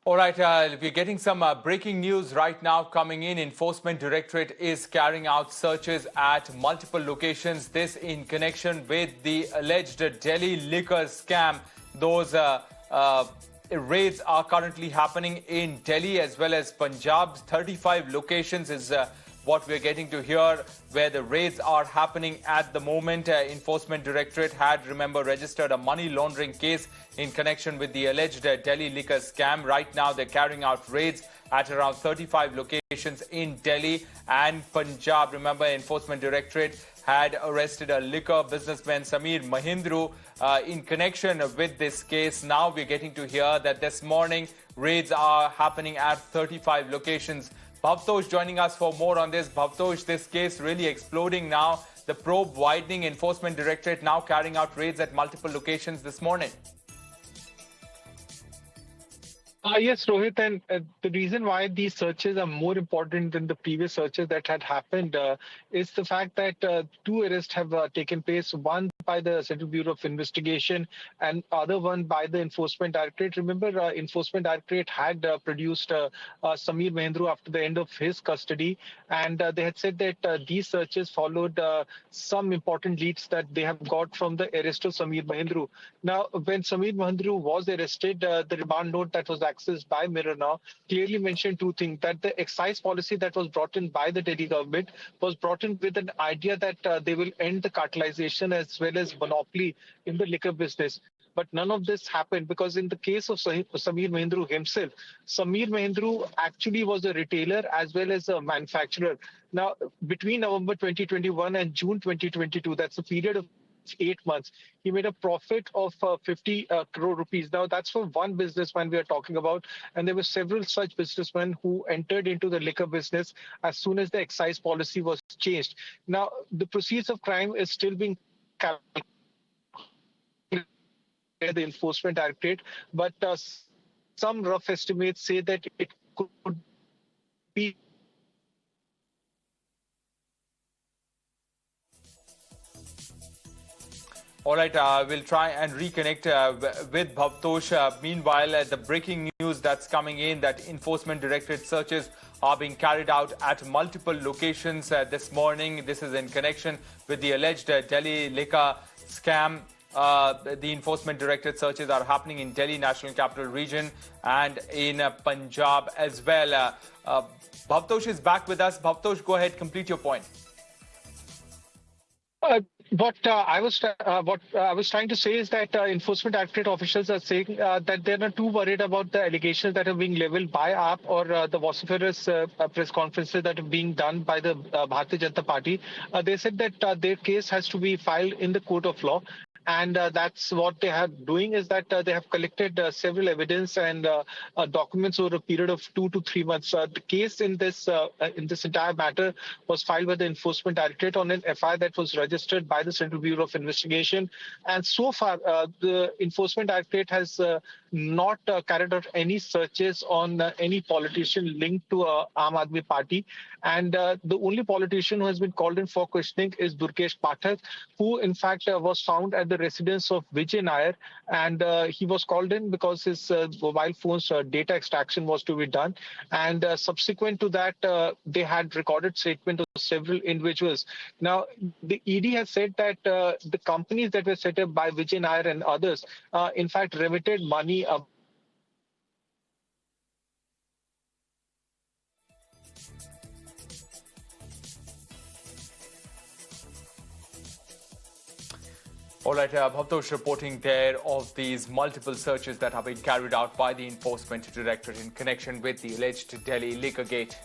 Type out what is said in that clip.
All right, we're getting some breaking news right now coming in. Enforcement Directorate is carrying out searches at multiple locations. This in connection with the alleged Delhi liquor scam. Those raids are currently happening in Delhi as well as Punjab. 35 locations is what we're getting to hear where the raids are happening at the moment. Enforcement Directorate had, remember, registered a money laundering case in connection with the alleged Delhi liquor scam. Right now, they're carrying out raids at around 35 locations in Delhi and Punjab. Remember, Enforcement Directorate had arrested a liquor businessman, Samir Mahindru, in connection with this case. Now we're getting to hear that this morning raids are happening at 35 locations. Bhavtosh joining us for more on this. Bhavtosh, this case really exploding now. The probe widening. Enforcement Directorate now carrying out raids at multiple locations this morning. Yes, Rohit, and the reason why these searches are more important than the previous searches that had happened is the fact that two arrests have taken place, one by the Central Bureau of Investigation and other one by the Enforcement Directorate. Remember, Enforcement Directorate had produced Samir Mahindru after the end of his custody, and they had said that these searches followed some important leads that they have got from the arrest of Samir Mahindru. Now, when Samir Mahindru was arrested, the remand note that was accessed by Mirror Now clearly mentioned two things: that the excise policy that was brought in by the Delhi government was brought in with an idea that they will end the cartelization as well as monopoly in the liquor business. But none of this happened, because in the case of Samir Mahindru himself, Samir Mahindru actually was a retailer as well as a manufacturer. Now, between November 2021 and June 2022, that's a period of 8 months, he made a profit of 50 crore rupees. Now, that's for one businessman we are talking about. And there were several such businessmen who entered into the liquor business as soon as the excise policy was changed. Now, the proceeds of crime is still being calculated by the Enforcement Directorate, but some rough estimates say that it could be All right, we'll try and reconnect with Bhavtosh. Meanwhile, the breaking news that's coming in that Enforcement Directorate searches are being carried out at multiple locations this morning. This is in connection with the alleged Delhi liquor scam. The Enforcement Directorate searches are happening in Delhi, National Capital Region, and in Punjab as well. Bhavtosh is back with us. Bhavtosh, go ahead, complete your point. What I was trying to say is that Enforcement Directorate officials are saying that they're not too worried about the allegations that are being leveled by AAP or the vociferous press conferences that are being done by the Bharatiya Janata Party. They said that their case has to be filed in the court of law. And that's what they are doing, is that they have collected several evidence and documents over a period of 2 to 3 months. The case in this entire matter was filed by the Enforcement Directorate on an FIR that was registered by the Central Bureau of Investigation. And so far, the Enforcement Directorate has not carried out any searches on any politician linked to Aam Aadmi Party. And the only politician who has been called in for questioning is Durkesh Pathak, who in fact was found at the residence of Vijay Nair, and he was called in because his mobile phone's data extraction was to be done. And subsequent to that, they had recorded statement of several individuals. Now, the ED has said that the companies that were set up by Vijay Nair and others, in fact, remitted money All right, Bhavtosh reporting there of these multiple searches that have been carried out by the Enforcement Directorate in connection with the alleged Delhi liquor gate.